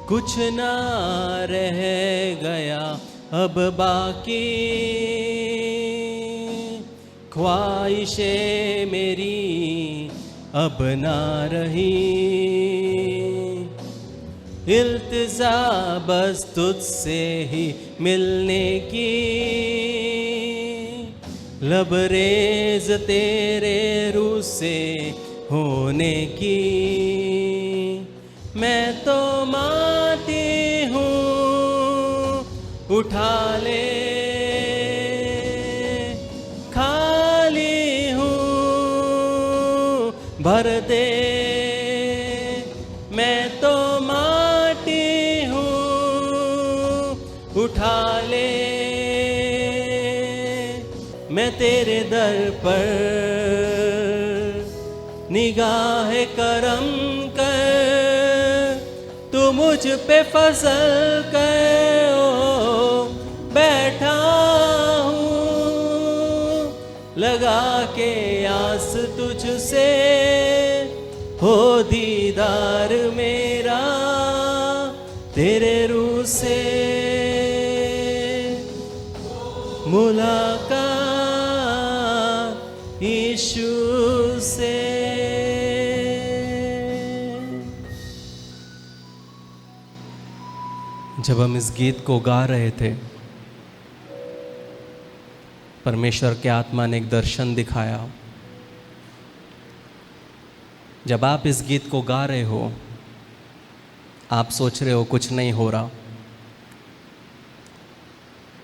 कुछ ना रह गया अब बाकी, ख्वाहिशें मेरी अब ना रही, इल्तिजा बस तुझसे ही मिलने की, लबरेज तेरे रूह से होने की। मैं तो माटी हूँ, उठा ले, खाली हूँ, भर दे। मैं तो माटी हूँ, उठा ले, मैं तेरे दर पर निगाह करम कर, तू मुझ पे फजल कर। ओ बैठा हूँ लगा के आस तुझसे, हो दीदार मेरा तेरे रूह से, मुलाकात यीशु से। जब हम इस गीत को गा रहे थे, परमेश्वर के आत्मा ने एक दर्शन दिखाया। जब आप इस गीत को गा रहे हो, आप सोच रहे हो कुछ नहीं हो रहा,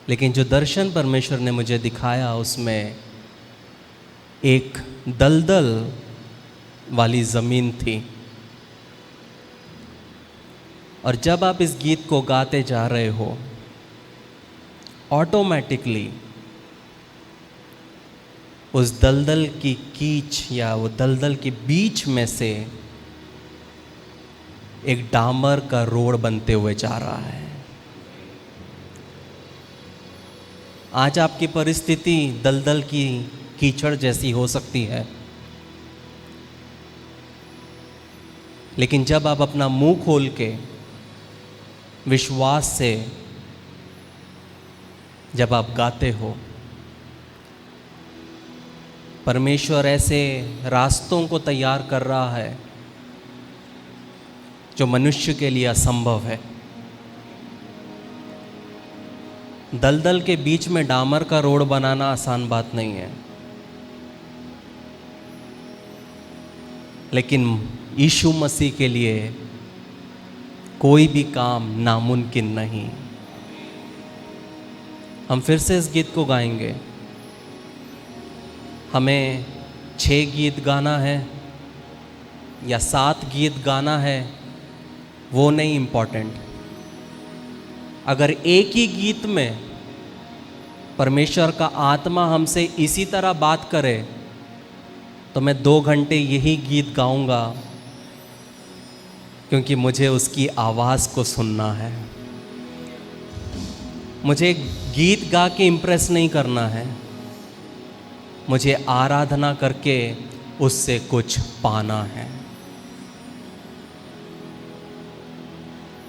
लेकिन जो दर्शन परमेश्वर ने मुझे दिखाया उसमें एक दलदल वाली ज़मीन थी। और जब आप इस गीत को गाते जा रहे हो, ऑटोमेटिकली उस दलदल की कीच या वो दलदल के बीच में से एक डामर का रोड बनते हुए जा रहा है। आज आपकी परिस्थिति दलदल की कीचड़ जैसी हो सकती है, लेकिन जब आप अपना मुंह खोल के विश्वास से जब आप गाते हो, परमेश्वर ऐसे रास्तों को तैयार कर रहा है जो मनुष्य के लिए असंभव है। दलदल के बीच में डामर का रोड बनाना आसान बात नहीं है, लेकिन यीशु मसीह के लिए कोई भी काम नामुमकिन नहीं। हम फिर से इस गीत को गाएंगे। हमें 6 गीत गाना है या 7 गीत गाना है, वो नहीं इम्पॉर्टेंट। अगर एक ही गीत में परमेश्वर का आत्मा हमसे इसी तरह बात करे, तो मैं 2 घंटे यही गीत गाऊंगा, क्योंकि मुझे उसकी आवाज़ को सुनना है। मुझे गीत गा के इम्प्रेस नहीं करना है, मुझे आराधना करके उससे कुछ पाना है।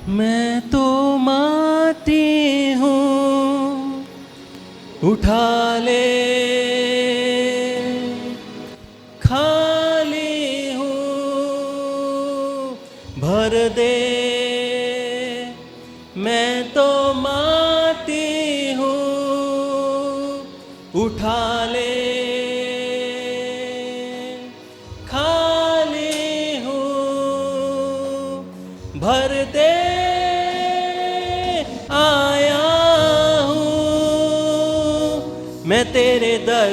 मैं तो माटी हूँ, उठा ले, खाली हूँ, भर दे। मैं तो माटी हूँ, उठा ले, खाली हूँ, भर दे। आया हूँ मैं तेरे दर,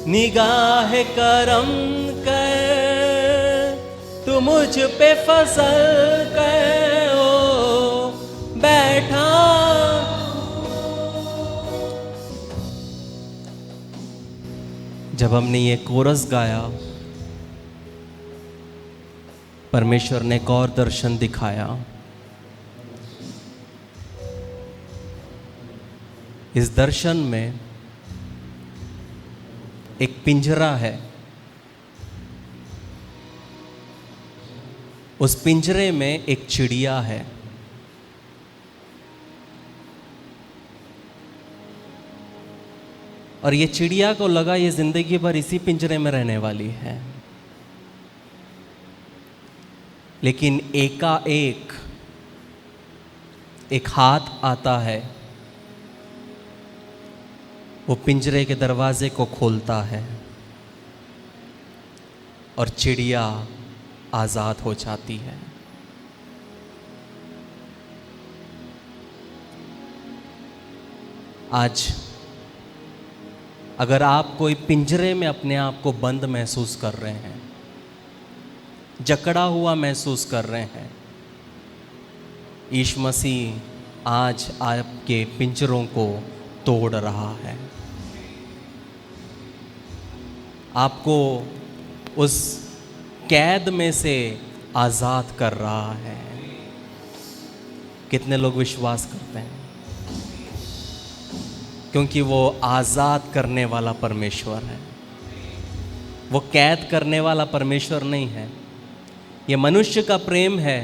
निगाह करम कर, तू मुझ पे फजल कर। ओ बैठा जब हमने ये कोरस गाया, परमेश्वर ने एक और दर्शन दिखाया। इस दर्शन में एक पिंजरा है उस पिंजरे में एक चिड़िया है। और ये चिड़िया को लगा ये जिंदगी भर इसी पिंजरे में रहने वाली है। लेकिन एकाएक एक हाथ आता है, वो पिंजरे के दरवाजे को खोलता है और चिड़िया आजाद हो जाती है। आज अगर आप कोई पिंजरे में अपने आप को बंद महसूस कर रहे हैं, जकड़ा हुआ महसूस कर रहे हैं, यीशु मसीह आज आपके पिंजरों को तोड़ रहा है। आपको उस कैद में से आज़ाद कर रहा है। कितने लोग विश्वास करते हैं? क्योंकि वो आज़ाद करने वाला परमेश्वर है, वो कैद करने वाला परमेश्वर नहीं है। ये मनुष्य का प्रेम है।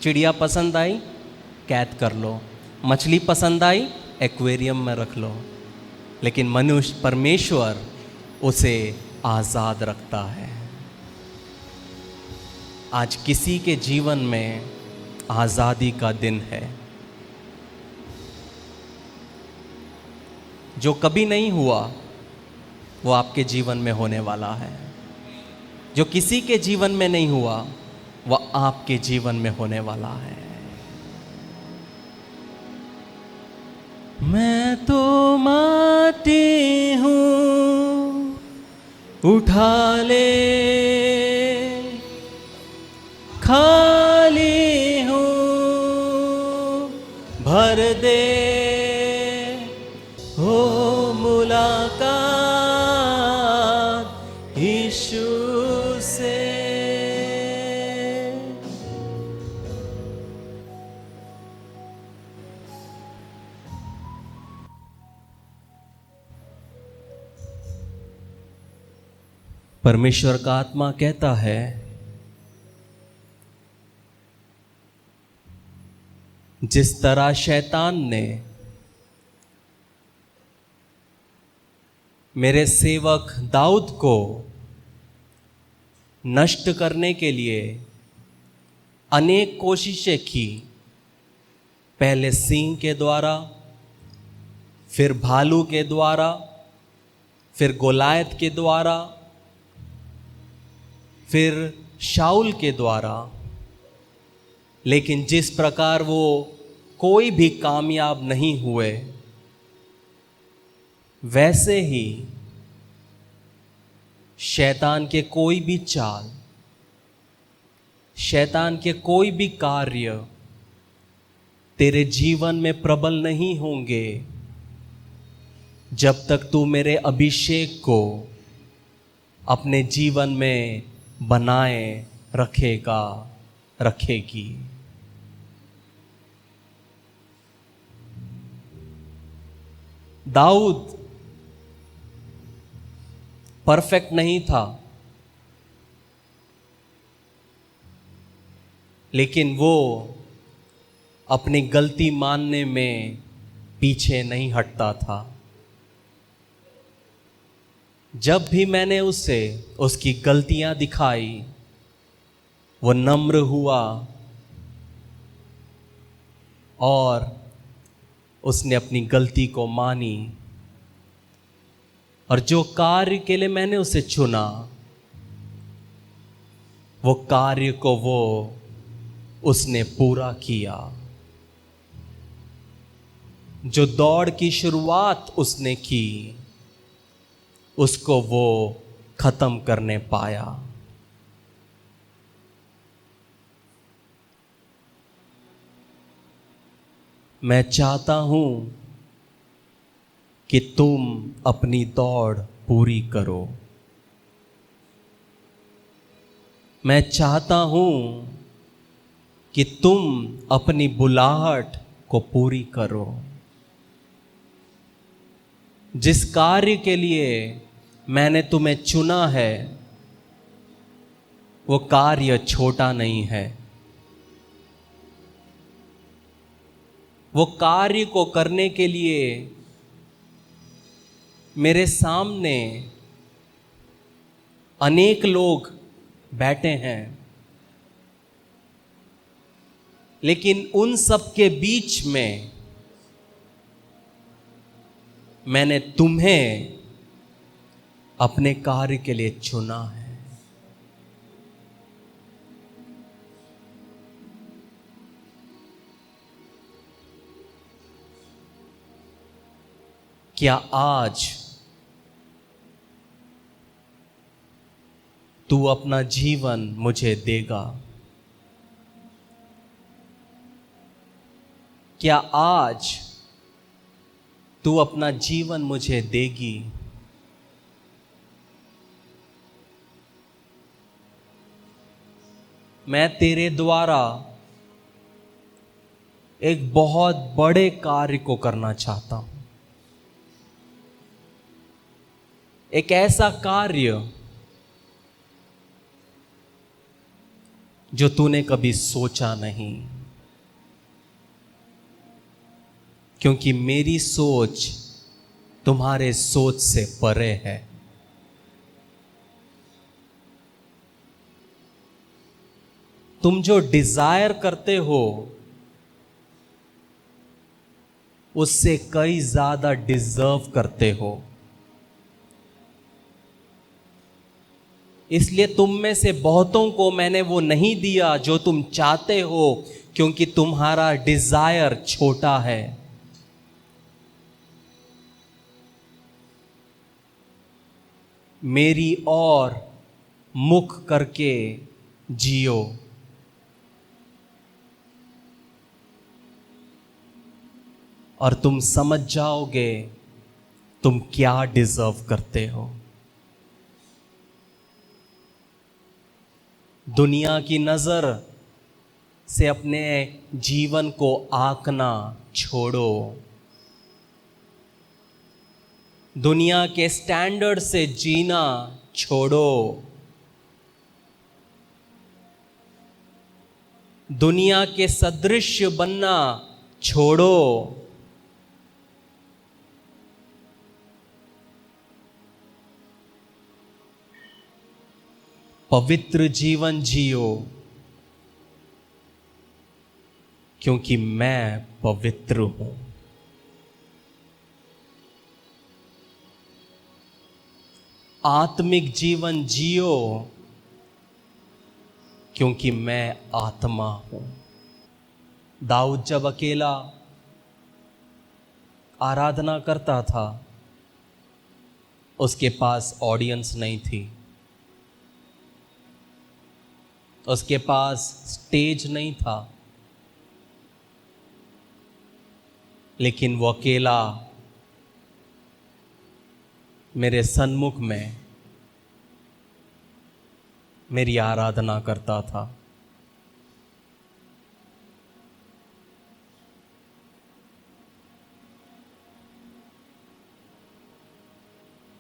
चिड़िया पसंद आई, कैद कर लो। मछली पसंद आई, एक्वेरियम में रख लो। लेकिन मनुष्य, परमेश्वर उसे आज़ाद रखता है। आज किसी के जीवन में आज़ादी का दिन है। जो कभी नहीं हुआ वो आपके जीवन में होने वाला है। जो किसी के जीवन में नहीं हुआ वह आपके जीवन में होने वाला है। मैं तो माटी हूँ, उठा ले, खाली हूँ, भर दे, हो मुलाकात यीशु से। परमेश्वर का आत्मा कहता है, जिस तरह शैतान ने मेरे सेवक दाऊद को नष्ट करने के लिए अनेक कोशिशें की, पहले सिंह के द्वारा, फिर भालू के द्वारा, फिर गोलायत के द्वारा, फिर शाऊल के द्वारा, लेकिन जिस प्रकार वो कोई भी कामयाब नहीं हुए, वैसे ही शैतान के कोई भी चाल, शैतान के कोई भी कार्य तेरे जीवन में प्रबल नहीं होंगे जब तक तू मेरे अभिषेक को अपने जीवन में बनाए रखेगा, रखेगी। दाऊद परफेक्ट नहीं था, लेकिन वो अपनी गलती मानने में पीछे नहीं हटता था। जब भी मैंने उसे उसकी गलतियां दिखाई, वो नम्र हुआ और उसने अपनी गलती को मानी, और जो कार्य के लिए मैंने उसे चुना, वो कार्य को वो उसने पूरा किया। जो दौड़ की शुरुआत उसने की, उसको वो खत्म करने पाया। मैं चाहता हूं कि तुम अपनी दौड़ पूरी करो। मैं चाहता हूं कि तुम अपनी बुलाहट को पूरी करो। जिस कार्य के लिए मैंने तुम्हें चुना है, वो कार्य छोटा नहीं है। वो कार्य को करने के लिए मेरे सामने अनेक लोग बैठे हैं, लेकिन उन सब के बीच में मैंने तुम्हें अपने कार्य के लिए चुना है। क्या आज तू अपना जीवन मुझे देगा? क्या आज तू अपना जीवन मुझे देगी? मैं तेरे द्वारा एक बहुत बड़े कार्य को करना चाहता हूं। एक ऐसा कार्य जो तूने कभी सोचा नहीं, क्योंकि मेरी सोच तुम्हारे सोच से परे है। तुम जो डिजायर करते हो उससे कई ज्यादा डिजर्व करते हो। इसलिए तुम में से बहुतों को मैंने वो नहीं दिया जो तुम चाहते हो, क्योंकि तुम्हारा डिजायर छोटा है। मेरी ओर मुख करके जियो। और तुम समझ जाओगे तुम क्या डिजर्व करते हो। दुनिया की नजर से अपने जीवन को आंकना छोड़ो। दुनिया के स्टैंडर्ड से जीना छोड़ो। दुनिया के सदृश बनना छोड़ो। पवित्र जीवन जियो, क्योंकि मैं पवित्र हूं। आत्मिक जीवन जियो, क्योंकि मैं आत्मा हूं। दाऊद जब अकेला आराधना करता था, उसके पास ऑडियंस नहीं थी, उसके पास स्टेज नहीं था, लेकिन वो अकेला मेरे सन्मुख में मेरी आराधना करता था।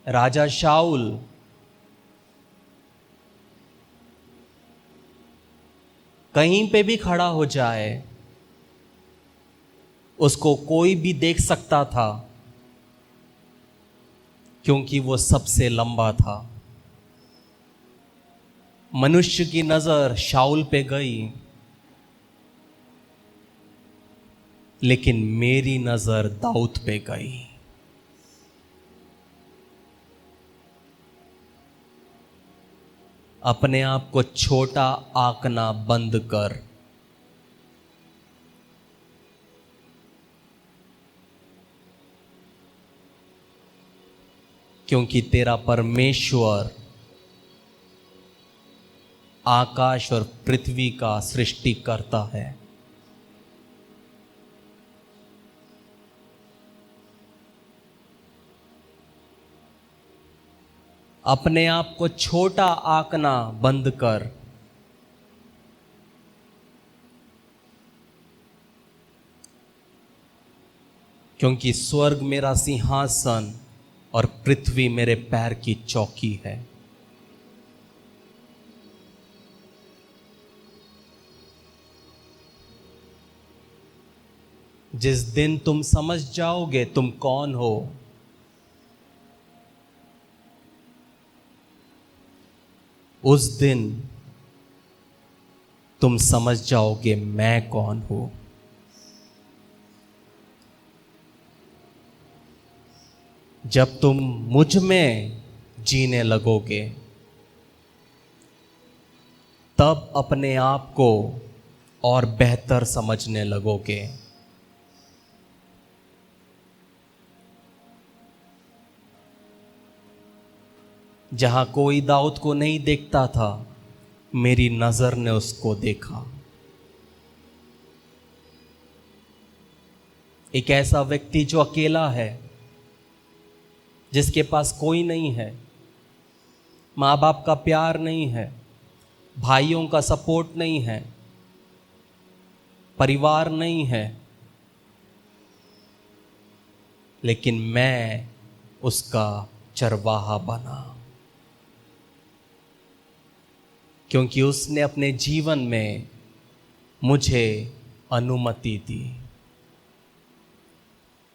राजा शाऊल कहीं पे भी खड़ा हो जाए उसको कोई भी देख सकता था, क्योंकि वो सबसे लंबा था। मनुष्य की नजर शाऊल पे गई, लेकिन मेरी नजर दाऊद पे गई। अपने आप को छोटा आंकना बंद कर। क्योंकि तेरा परमेश्वर आकाश और पृथ्वी का सृष्टि करता है। अपने आप को छोटा आंकना बंद कर। क्योंकि स्वर्ग मेरा सिंहासन और पृथ्वी मेरे पैर की चौकी है। जिस दिन तुम समझ जाओगे तुम कौन हो, उस दिन तुम समझ जाओगे मैं कौन हूं। जब तुम मुझ में जीने लगोगे तब अपने आप को और बेहतर समझने लगोगे। जहां कोई दाऊद को नहीं देखता था, मेरी नजर ने उसको देखा। एक ऐसा व्यक्ति जो अकेला है, जिसके पास कोई नहीं है, माँ बाप का प्यार नहीं है, भाइयों का सपोर्ट नहीं है, परिवार नहीं है, लेकिन मैं उसका चरवाहा बना, क्योंकि उसने अपने जीवन में मुझे अनुमति दी।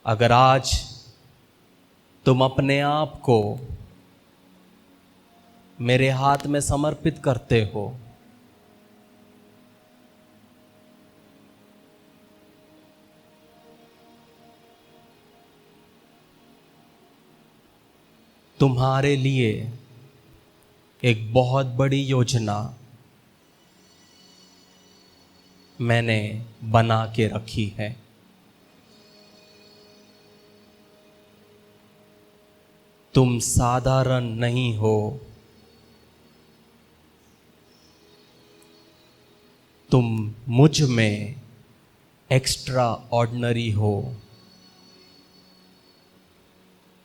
अगर आज तुम अपने आप को मेरे हाथ में समर्पित करते हो, तुम्हारे लिए एक बहुत बड़ी योजना मैंने बना के रखी है। तुम साधारण नहीं हो, तुम मुझ में एक्स्ट्रा ऑर्डिनरी हो,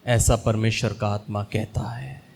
ऐसा परमेश्वर का आत्मा कहता है।